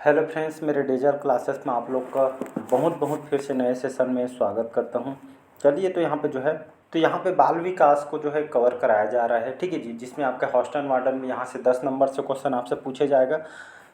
Hello friends, मेरे डेजर classes में आप लोग का बहुत बहुत फिर से नए सेशन में स्वागत करता हूं। चलिए, तो यहाँ पे जो है यहाँ पे बाल विकास को जो है कवर कराया जा रहा है। ठीक है जी, जिसमें आपका हॉस्टल वार्डन में यहाँ से 10 नंबर से क्वेश्चन आपसे पूछे जाएगा।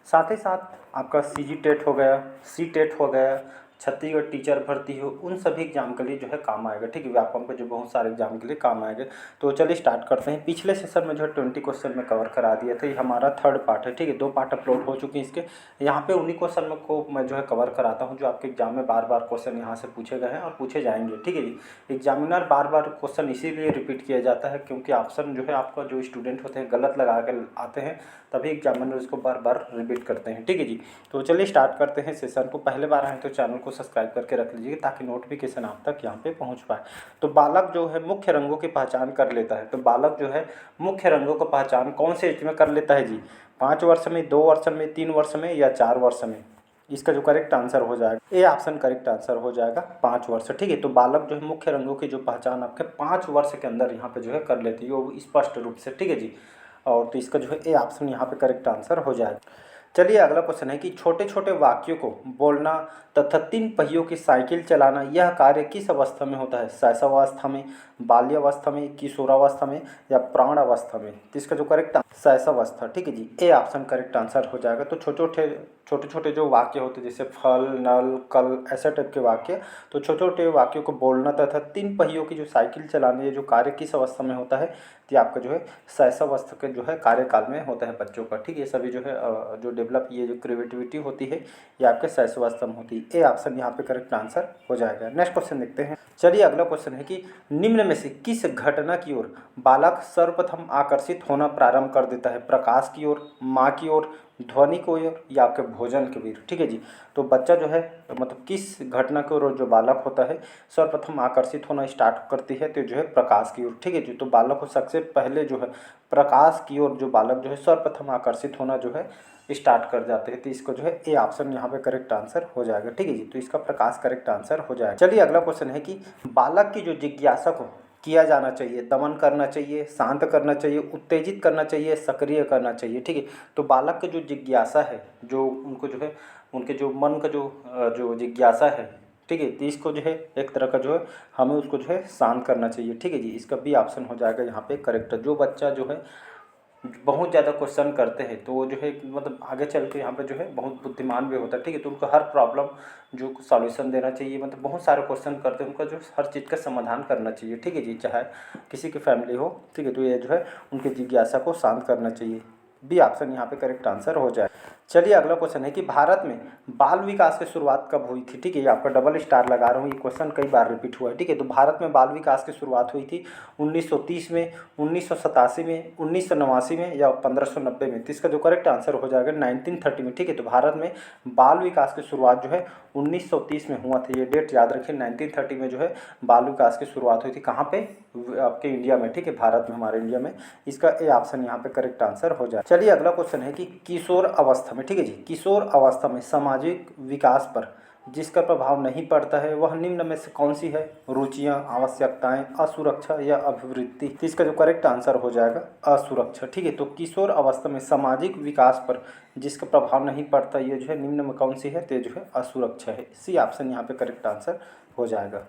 साथ ही साथ आपका सीजी टेट हो गया, सी टेट हो गया, छत्तीसगढ़ टीचर भर्ती हो, उन सभी एग्जाम के लिए जो है काम आएगा। ठीक है, व्यापम के जो बहुत सारे एग्जाम के लिए काम आएगा। तो चलिए स्टार्ट करते हैं। पिछले सेशन में जो है 20 क्वेश्चन में कवर करा दिया था। ये हमारा थर्ड पार्ट है। ठीक है, 2 पार्ट अपलोड हो चुके हैं इसके। यहाँ पे उन्हीं क्वेश्चन में को मैं जो है कवर कराता हूँ जो आपके एग्जाम में बार बार क्वेश्चन यहाँ से पूछे गए हैं और पूछे जाएंगे। ठीक है जी, एग्जामिनर बार बार क्वेश्चन इसीलिए रिपीट किया जाता है क्योंकि ऑप्शन जो है आपका जो स्टूडेंट होते हैं गलत लगा के आते हैं, तभी एग्जामिनर इसको बार बार रिपीट करते हैं। ठीक है जी, तो चलिए स्टार्ट करते हैं सेशन को। पहले बार आए तो चैनल को सब्सक्राइब करके रख लीजिए ताकि नोटिफिकेशन आप तक यहाँ पे पहुँच पाए। तो बालक जो है मुख्य रंगों की पहचान कर लेता है। तो बालक जो है मुख्य रंगों की पहचान कौन से एज में कर लेता है जी? 5 वर्ष में, 2 वर्ष में, 3 वर्ष में या 4 वर्ष में? इसका जो करेक्ट आंसर हो जाएगा ए ऑप्शन करेक्ट आंसर हो जाएगा 5 वर्ष। ठीक है, तो बालक जो है मुख्य रंगों की जो पहचान आपके 5 वर्ष के अंदर यहाँ पे जो है कर लेती है वो स्पष्ट रूप से। ठीक है जी, और तो इसका जो है ए ऑप्शन यहाँ पे करेक्ट आंसर हो जाएगा। चलिए अगला क्वेश्चन है कि छोटे छोटे वाक्यों को बोलना तथा 3 पहियों की साइकिल चलाना यह कार्य किस अवस्था में होता है? शैशवावस्था में, बाल्यावस्था में, किशोरावस्था में या प्राणावस्था में? तो इसका जो करेक्ट शैशवावस्था। ठीक है जी, ए ऑप्शन करेक्ट आंसर हो जाएगा। तो छोटे छोटे जो वाक्य होते हैं जैसे फल, नल, कल, ऐसे टाइप के वाक्य, तो छोटे छोटे वाक्यों को बोलना तथा 3 पहियों की जो साइकिल चलाने ये जो कार्य किस अवस्था में होता है? तो आपका जो है शैशवावस्था के जो है कार्यकाल में होता है बच्चों का। ठीक है, सभी जो है जो डेवलप ये जो क्रिएटिविटी होती है ये आपके शैशवावस्था में होती है। ए ऑप्शन यहाँ पे करेक्ट आंसर हो जाएगा। नेक्स्ट क्वेश्चन देखते हैं। चलिए अगला क्वेश्चन है कि निम्न में से किस घटना की ओर बालक सर्वप्रथम आकर्षित होना प्रारंभ कर देता है? प्रकाश की ओर, माँ की ओर, ध्वनि की ओर या आपके भोजन की ओर? ठीक है जी, तो बच्चा जो है मतलब किस घटना की ओर जो बालक होता है सर्वप्रथम आकर्षित होना स्टार्ट करती है तो जो है प्रकाश की ओर। ठीक है जी, तो बालक को सबसे पहले जो है प्रकाश की ओर जो बालक जो है सर्वप्रथम आकर्षित होना जो है स्टार्ट कर जाते हैं। तो इसको जो है ए ऑप्शन यहाँ पे करेक्ट आंसर हो जाएगा। ठीक है जी, तो इसका प्रकाश करेक्ट आंसर हो जाएगा। चलिए अगला क्वेश्चन है कि बालक की जो जिज्ञासा को किया जाना चाहिए, दमन करना चाहिए, शांत करना चाहिए, उत्तेजित करना चाहिए, सक्रिय करना चाहिए? ठीक है, तो बालक की जो जिज्ञासा है, जो उनको जो है उनके जो मन का जो जिज्ञासा है, ठीक है, तो इसको जो है एक तरह का जो है हमें उसको जो है शांत करना चाहिए। ठीक है जी, इसका बी ऑप्शन हो जाएगा यहाँ पे करेक्ट। जो बच्चा जो है बहुत ज़्यादा क्वेश्चन करते हैं तो वो जो है मतलब आगे चल के यहाँ पे जो है बहुत बुद्धिमान भी होता है। ठीक है, तो उनको हर प्रॉब्लम जो सॉल्यूशन देना चाहिए, मतलब बहुत सारे क्वेश्चन करते हैं उनका जो हर चीज़ का समाधान करना चाहिए। ठीक है जी, चाहे किसी की फैमिली हो। ठीक है, तो ये जो है उनकी जिज्ञासा को शांत करना चाहिए। बी ऑप्शन यहाँ पे करेक्ट आंसर हो जाए। चलिए अगला क्वेश्चन है कि भारत में बाल विकास की शुरुआत कब हुई थी? ठीक है, ये आपका डबल स्टार लगा रहा हूँ, ये क्वेश्चन कई बार रिपीट हुआ है। ठीक है, तो भारत में बाल विकास की शुरुआत हुई थी 1930 में, 1987 में, 1989 में या 1590 में? तो इसका जो करेक्ट आंसर हो जाएगा 1930 में। ठीक है, तो भारत में बाल विकास की शुरुआत जो है 1930 में हुआ था। ये डेट याद रखिए, 1930 में जो है बाल विकास की शुरुआत हुई थी। कहाँ पे? आपके इंडिया में। ठीक है, भारत में, हमारे इंडिया में। इसका ए ऑप्शन यहाँ पे करेक्ट आंसर हो जाए। चलिए अगला क्वेश्चन है कि किशोर अवस्था में, ठीक है जी, किशोर अवस्था में सामाजिक विकास पर जिसका प्रभाव नहीं पड़ता है वह निम्न में से कौन सी है? रुचियाँ, आवश्यकताएं, असुरक्षा या अभिवृत्ति? तो इसका जो करेक्ट आंसर हो जाएगा असुरक्षा। ठीक है, तो किशोर अवस्था में सामाजिक विकास पर जिसका प्रभाव नहीं पड़ता ये जो है निम्न में कौन सी है? तो जो है असुरक्षा है। सी ऑप्शन यहाँ पे करेक्ट आंसर हो जाएगा।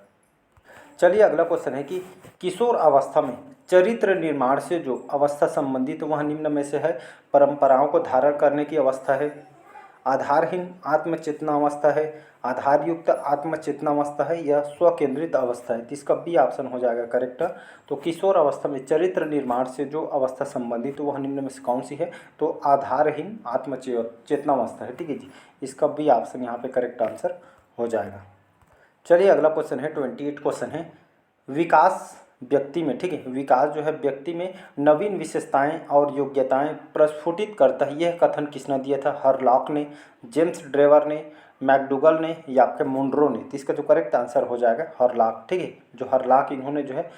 चलिए अगला क्वेश्चन है कि किशोर अवस्था में चरित्र निर्माण से जो अवस्था संबंधित तो वह निम्न में से है? परंपराओं को धारण करने की अवस्था है, आधारहीन आत्मचेतना अवस्था है, आधारयुक्त आत्मचेतना अवस्था है या स्वकेंद्रित अवस्था है? तो इसका बी ऑप्शन हो जाएगा करेक्ट। तो किशोर अवस्था में चरित्र निर्माण से जो अवस्था संबंधित तो वह निम्न में से कौन सी है? तो आधारहीन आत्मचेतना अवस्था है। ठीक है जी, इसका बी ऑप्शन यहाँ पे करेक्ट आंसर हो जाएगा। चलिए अगला क्वेश्चन है 28 क्वेश्चन है विकास व्यक्ति में। ठीक है, विकास जो है व्यक्ति में नवीन विशेषताएं और योग्यताएं प्रस्फुटित करता है, यह कथन किसने दिया था? हरलॉक ने, जेम्स ड्रेवर ने, मैकडूगल ने या आपके मुनरो ने? तो इसका जो करेक्ट आंसर हो जाएगा हरलॉक। ठीक है, जो हरलॉक इन्होंने जो है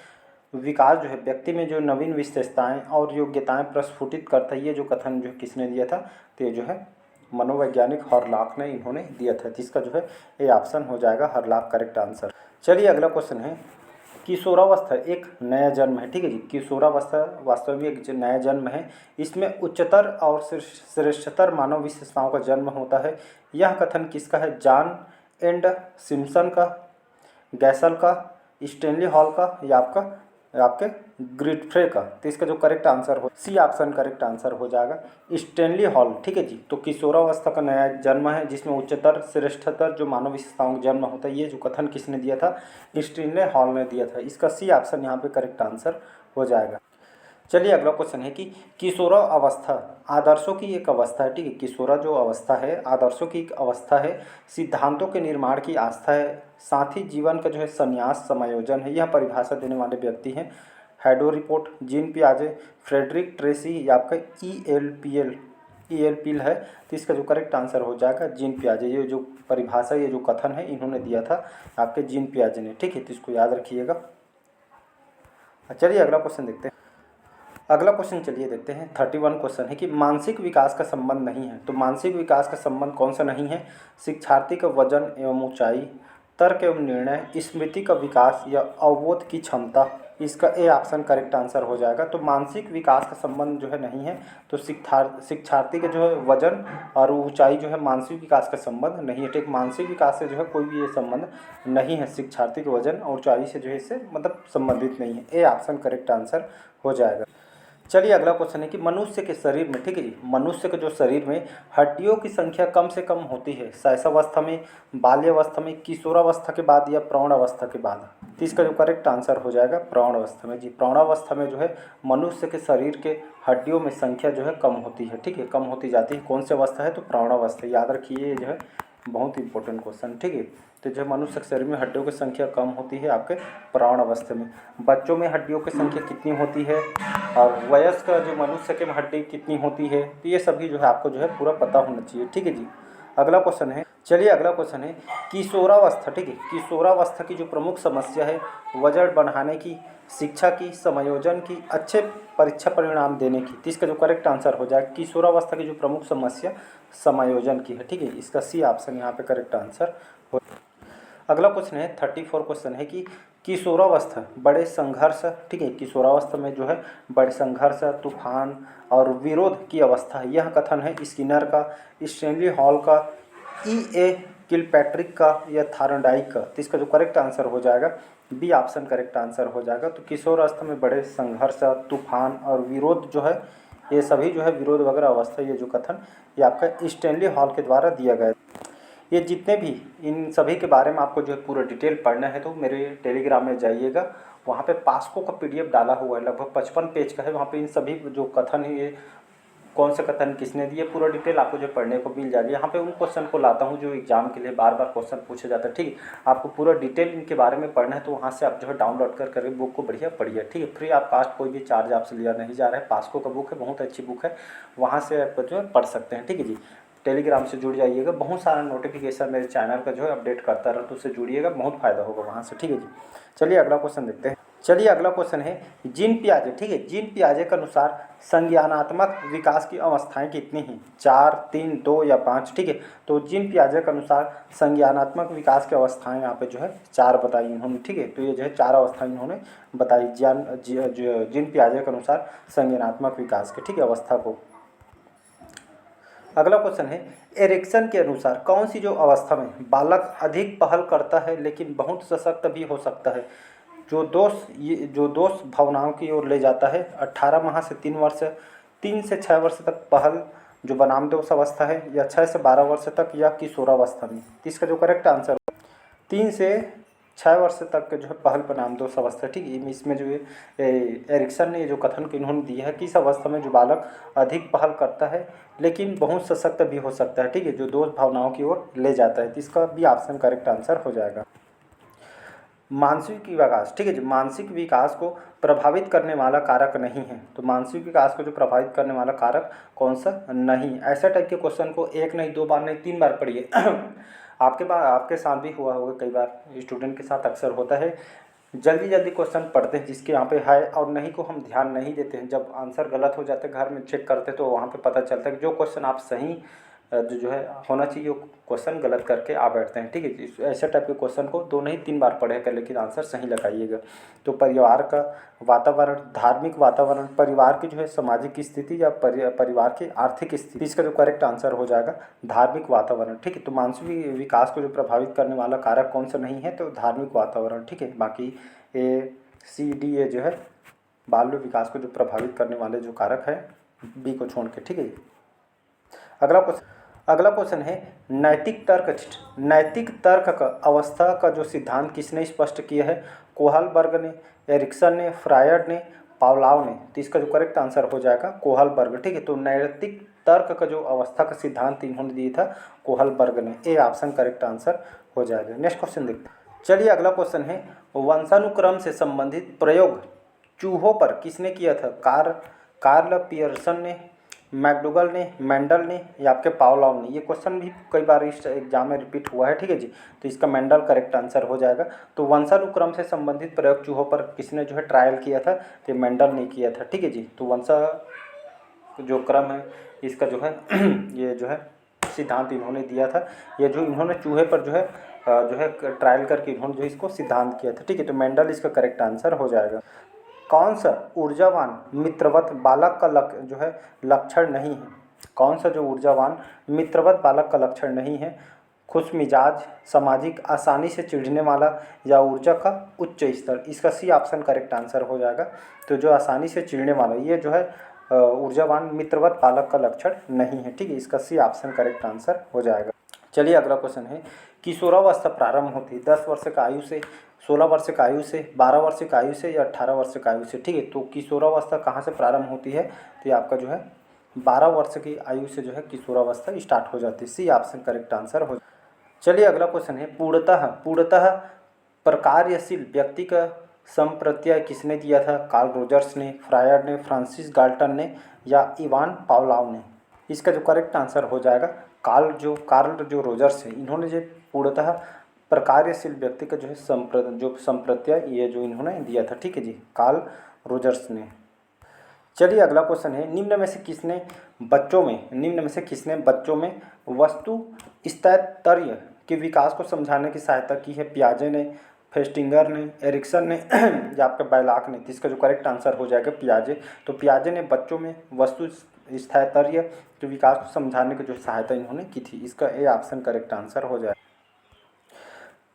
विकास जो है व्यक्ति में जो नवीन विशेषताएं और योग्यताएं प्रस्फुटित करता है ये जो कथन जो किसने दिया था? तो ये जो है मनोवैज्ञानिक हरलॉक ने इन्होंने दिया था। जिसका जो है ए ऑप्शन हो जाएगा हरलॉक करेक्ट आंसर। चलिए अगला क्वेश्चन है किशोरावस्था एक नया जन्म है, ठीक है जी। किशोरावस्था वास्तव में एक नया जन्म है। इसमें उच्चतर और श्रेष्ठतर मानव विशेषताओं का जन्म होता है। यह कथन किसका है? जॉन एंड सिम्पसन का, गैसल का, स्टेनली हॉल का या आपके ग्रिटफ्रे का। तो इसका जो करेक्ट आंसर हो, सी ऑप्शन करेक्ट आंसर हो जाएगा, स्टेनली हॉल, ठीक है जी। तो किशोरावस्था का नया जन्म है जिसमें उच्चतर श्रेष्ठतर जो मानव विशेषताओं का जन्म होता है, ये जो कथन किसने दिया था? स्टेनली हॉल ने दिया था। इसका सी ऑप्शन यहाँ पे करेक्ट आंसर हो जाएगा। चलिए अगला क्वेश्चन है कि किशोरा अवस्था आदर्शों की एक अवस्था है, ठीक है। किशोरा जो अवस्था है आदर्शों की एक अवस्था है, सिद्धांतों के निर्माण की आस्था है, साथ ही जीवन का जो है संन्यास समायोजन है। यह परिभाषा देने वाले व्यक्ति हैं हैडो रिपोर्ट, जीन पियाजे, फ्रेडरिक ट्रेसी या आपका ई एल पील है। तो इसका जो करेक्ट आंसर हो जाएगा जीन पियाजे। ये जो परिभाषा, ये जो कथन है इन्होंने दिया था आपके जीन पियाजे ने, ठीक है। तो इसको याद रखिएगा। चलिए अगला क्वेश्चन देखते हैं। अगला क्वेश्चन चलिए देखते हैं। 31 क्वेश्चन है कि मानसिक विकास का संबंध नहीं है। तो मानसिक विकास का संबंध कौन सा नहीं है? शिक्षार्थी का वजन एवं ऊंचाई, तर्क एवं निर्णय, स्मृति का विकास या अवबोध की क्षमता। इसका ए ऑप्शन करेक्ट आंसर हो जाएगा। तो मानसिक विकास का संबंध जो है नहीं है। तो शिक्षार्थी के जो है वजन और ऊंचाई जो है मानसिक विकास का संबंध नहीं है, ठीक। मानसिक विकास से जो है कोई भी ये संबंध नहीं है। शिक्षार्थी के वजन और ऊंचाई से जो है इससे मतलब संबंधित नहीं है। ए ऑप्शन करेक्ट आंसर हो जाएगा। चलिए अगला क्वेश्चन है कि मनुष्य के शरीर में, ठीक है जी, मनुष्य के जो शरीर में हड्डियों की संख्या कम से कम होती है शैशवावस्था में, बाल्यावस्था में, किशोरावस्था के बाद या प्रौढ़ावस्था के बाद। तो इसका जो करेक्ट आंसर हो जाएगा प्रौढ़ावस्था में जी। प्रौढ़ावस्था में जो है मनुष्य के शरीर के हड्डियों में संख्या जो है कम होती है, ठीक है, कम होती जाती है। कौन सी अवस्था है? तो प्रौढ़ावस्था। याद रखिए ये जो है बहुत इंपॉर्टेंट क्वेश्चन, ठीक है। तो जो मनुष्य के शरीर में हड्डियों की संख्या कम होती है आपके प्रौढ़ावस्था में। बच्चों में हड्डियों की संख्या कितनी होती है और वयस्क जो मनुष्य के में हड्डी कितनी होती है, तो ये सभी जो है आपको जो है पूरा पता होना चाहिए, ठीक है जी। अगला क्वेश्चन है, चलिए अगला क्वेश्चन है किशोरावस्था, ठीक है। किशोरावस्था की जो प्रमुख समस्या है वजन बढ़ाने की, शिक्षा की, समायोजन की, अच्छे परीक्षा परिणाम देने की। तो इसका जो करेक्ट आंसर हो जाएगा किशोरावस्था की जो प्रमुख समस्या समायोजन की है, ठीक है। इसका सी ऑप्शन यहाँ पे करेक्ट आंसर हो। अगला क्वेश्चन है 34 क्वेश्चन है कि किशोरावस्था बड़े संघर्ष, ठीक है, किशोरावस्था में जो है बड़े संघर्ष, तूफान और विरोध की अवस्था है। यह कथन है स्किनर का, स्टेनली हॉल का, E.A. किलपैट्रिक का या थार्नडाइक का। तो इसका जो करेक्ट आंसर हो जाएगा बी ऑप्शन करेक्ट आंसर हो जाएगा। तो किशोरावस्था में बड़े संघर्ष, तूफान और विरोध जो है ये सभी जो है विरोध वगैरह अवस्था, ये जो कथन ये आपका स्टेनली हॉल के द्वारा दिया गया। ये जितने भी इन सभी के बारे में आपको जो है पूरा डिटेल पढ़ना है तो मेरे टेलीग्राम में जाइएगा, वहाँ पे पास्को का PDF डाला हुआ है, लगभग 55 पेज का है। वहाँ पे इन सभी जो कथन है, ये कौन से कथन किसने दिए, पूरा डिटेल आपको जो पढ़ने को मिल जाएगी। यहाँ पे उन क्वेश्चन को लाता हूँ जो एग्जाम के लिए बार बार क्वेश्चन पूछे जाता है, ठीक है। आपको पूरा डिटेल इनके बारे में पढ़ना है तो वहाँ से आप जो है डाउनलोड करके बुक को बढ़िया पढ़िए, ठीक है। फ्री आप कास्ट, कोई भी चार्ज आपसे लिया नहीं जा रहा है। पास्को का बुक है, बहुत अच्छी बुक है, वहाँ से आप जो है पढ़ सकते हैं, ठीक है जी। टेलीग्राम से जुड़ जाइएगा, बहुत सारा नोटिफिकेशन मेरे चैनल का जो है अपडेट करता रहा, तो उससे जुड़िएगा, बहुत फायदा होगा वहाँ से, ठीक है जी। चलिए अगला क्वेश्चन देखते हैं। चलिए अगला क्वेश्चन है जीन पियाजे, ठीक है। जीन पियाजे के अनुसार संज्ञानात्मक विकास की अवस्थाएं कितनी हैं? 4, 3, 2 या 5, ठीक है। तो जीन पियाजे के अनुसार संज्ञानात्मक विकास की अवस्थाएं यहाँ पे जो है 4 बताई इन्होंने, ठीक है। तो ये जो है 4 अवस्थाएं इन्होंने बताई जीन पियाजे के अनुसार संज्ञानात्मक विकास के, ठीक है, अवस्था को। अगला क्वेश्चन है एरिक्सन के अनुसार कौन सी जो अवस्था में बालक अधिक पहल करता है लेकिन बहुत सशक्त भी हो सकता है? जो दोष भावनाओं की ओर ले जाता है। 18 माह से 3 वर्ष, 3 से 6 वर्ष तक पहल जो बनाम दोष अवस्था है, या 6 से 12 वर्ष तक या किशोरावस्था में। इसका जो करेक्ट आंसर 3 से 6 वर्ष तक के जो है पहल बनाम दोष अवस्था, ठीक है। इसमें जो एरिक्सन ने जो कथन को इन्होंने दिया है कि इस अवस्था में जो बालक अधिक पहल करता है लेकिन बहुत सशक्त भी हो सकता है, ठीक है, जो दोष भावनाओं की ओर ले जाता है। तो इसका भी ऑप्शन करेक्ट आंसर हो जाएगा। मानसिक विकास, ठीक है जी, मानसिक विकास को प्रभावित करने वाला कारक नहीं है। तो मानसिक विकास को जो प्रभावित करने वाला कारक कौन सा नहीं, ऐसा टाइप के क्वेश्चन को 1 नहीं 2 बार नहीं 3 बार पढ़िए। आपके साथ भी हुआ होगा, कई बार स्टूडेंट के साथ अक्सर होता है, जल्दी जल्दी क्वेश्चन पढ़ते हैं जिसके यहाँ पे है और नहीं को हम ध्यान नहीं देते हैं। जब आंसर गलत हो जाते हैं घर में चेक करते हैं तो वहाँ पे पता चलता है कि जो क्वेश्चन आप सही जो है होना चाहिए वो क्वेश्चन गलत करके आ बैठते हैं। ठीक है जी, ऐसे टाइप के क्वेश्चन को 2 नहीं 3 बार पढ़ेगा, लेकिन आंसर सही लगाइएगा। तो परिवार का वातावरण, धार्मिक वातावरण, परिवार की जो है सामाजिक स्थिति या परिवार की आर्थिक स्थिति, इसका जो करेक्ट आंसर हो जाएगा धार्मिक वातावरण। ठीक है, तो मानसिक विकास को जो प्रभावित करने वाला कारक कौन सा नहीं है, तो धार्मिक वातावरण। ठीक है, बाकी A, C, D, A जो है बाल विकास को जो प्रभावित करने वाले जो कारक है बी को छोड़ के। ठीक है, अगला क्वेश्चन है नैतिक तर्क। नैतिक तर्क का अवस्था का जो सिद्धांत किसने स्पष्ट किया है? कोहलबर्ग ने, एरिक्सन ने, फ्रायड ने, पावलाव ने। तो इसका जो करेक्ट आंसर हो जाएगा कोहलबर्ग। ठीक है, तो नैतिक तर्क का जो अवस्था का सिद्धांत इन्होंने दिया था कोहलबर्ग ने। ए ऑप्शन करेक्ट आंसर हो जाएगा। नेक्स्ट क्वेश्चन देखते हैं। चलिए अगला क्वेश्चन है वंशानुक्रम से संबंधित प्रयोग चूहों पर किसने किया था? कार्ल पियर्सन ने, मैकडूगल ने, मेंडल ने या आपके पावलॉव ने। ये क्वेश्चन भी कई बार इस एग्जाम में रिपीट हुआ है। ठीक है जी, तो इसका मेंडल करेक्ट आंसर हो जाएगा। तो वंशानुक्रम से संबंधित प्रयोग चूहों पर किसने जो है ट्रायल किया था? तो मेंडल ने किया था। ठीक है जी, तो वंशा जो क्रम है इसका जो है ये जो है सिद्धांत इन्होंने दिया था। ये जो इन्होंने चूहे पर जो है ट्रायल करके इन्होंने जो इसको सिद्धांत किया था। ठीक है, तो मेंडल इसका करेक्ट आंसर हो जाएगा। कौन सा ऊर्जावान मित्रवत बालक का जो है लक्षण नहीं है? कौन सा जो ऊर्जावान मित्रवत बालक का लक्षण नहीं है? खुश मिजाज, सामाजिक, आसानी से चिढ़ने वाला या ऊर्जा का उच्च स्तर। इसका सी ऑप्शन करेक्ट आंसर हो जाएगा। तो जो आसानी से चिढ़ने वाला ये जो है ऊर्जावान मित्रवत बालक का लक्षण नहीं है। ठीक है, इसका सी ऑप्शन करेक्ट आंसर हो जाएगा। चलिए अगला क्वेश्चन है किशोरावस्था प्रारंभ होती है 10 वर्ष का आयु से, 16 वर्ष का आयु से, 12 वर्ष का आयु से या 18 वर्ष का आयु से? ठीक है, तो किशोरावस्था कहाँ से प्रारंभ होती है? तो ये आपका जो है 12 वर्ष की आयु से जो है किशोरावस्था स्टार्ट हो जाती है। सी ऑप्शन करेक्ट आंसर हो। चलिए अगला क्वेश्चन है पूर्णतः प्रकार्यशील व्यक्ति का संप्रत्यय किसने दिया था? कार्ल रोजर्स ने, फ्रायड ने, फ्रांसिस गाल्टन ने या इवान पावलाव ने। इसका जो करेक्ट आंसर हो जाएगा कार्ल जो रोजर्स है इन्होंने जो पूर्णतः प्रकार्यशील व्यक्ति का जो है संप्रत्यय ये जो इन्होंने दिया था। ठीक है जी, कार्ल रोजर्स ने। चलिए अगला क्वेश्चन है निम्न में से किसने बच्चों में वस्तु स्थैर्य के विकास को समझाने की सहायता की है? पियाजे ने, फेस्टिंगर ने, एरिक्सन ने या आपका बैलाक ने। इसका जो करेक्ट आंसर हो जाएगा पियाजे। तो पियाजे ने बच्चों में वस्तु स्थैर्य के विकास को समझाने की जो सहायता इन्होंने की थी। इसका ए ऑप्शन करेक्ट आंसर हो जाएगा।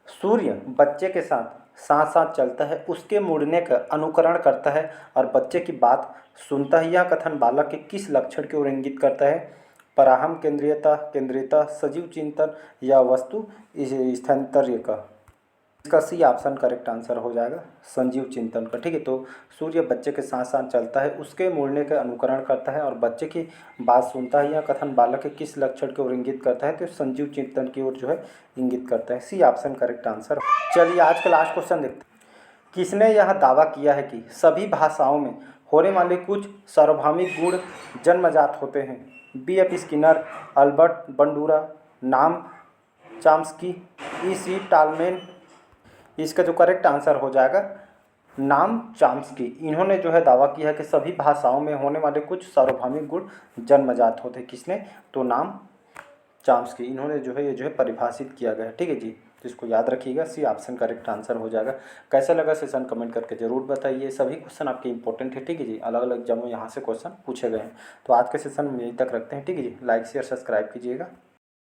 सूर्य बच्चे के साथ साथ साथ चलता है, उसके मुड़ने का अनुकरण करता है और बच्चे की बात सुनता है। यह कथन बालक के किस लक्षण की ओर इंगित करता है? पराहम केंद्रियता, सजीव चिंतन या वस्तु स्थैर्य का। इसका सी ऑप्शन करेक्ट आंसर हो जाएगा संजीव चिंतन का। ठीक है, तो सूर्य बच्चे के साथ साथ चलता है, उसके मुड़ने का अनुकरण करता है और बच्चे की बात सुनता है। यह कथन बालक के किस लक्षण की ओर इंगित करता है? तो संजीव चिंतन की ओर जो है इंगित करता है। C option correct answer. चलिए आज का लास्ट क्वेश्चन देखते हैं। किसने यह दावा किया है कि सभी भाषाओं में होने वाले कुछ सार्वभौमिक गुण जन्मजात होते हैं? B.F. स्किनर, अल्बर्ट बंडूरा, नाम चॉम्स्की, E.C. टालमेन। इसका जो करेक्ट आंसर हो जाएगा नाम चॉम्स्की। इन्होंने जो है दावा किया है कि सभी भाषाओं में होने वाले कुछ सार्वभौमिक गुण जन्मजात होते हैं। किसने? तो नाम चॉम्स्की। इन्होंने जो है ये जो है परिभाषित किया गया है। ठीक है जी, तो इसको याद रखिएगा। सी ऑप्शन करेक्ट आंसर हो जाएगा। कैसा लगा सेशन कमेंट करके जरूर बताइए। सभी क्वेश्चन आपके इंपॉर्टेंट है। ठीक है जी, अलग अलग एग्जाम में यहाँ से क्वेश्चन पूछे गए हैं। तो आज के सेशन में यहीं तक रखते हैं। ठीक है जी, लाइक शेयर सब्सक्राइब कीजिएगा।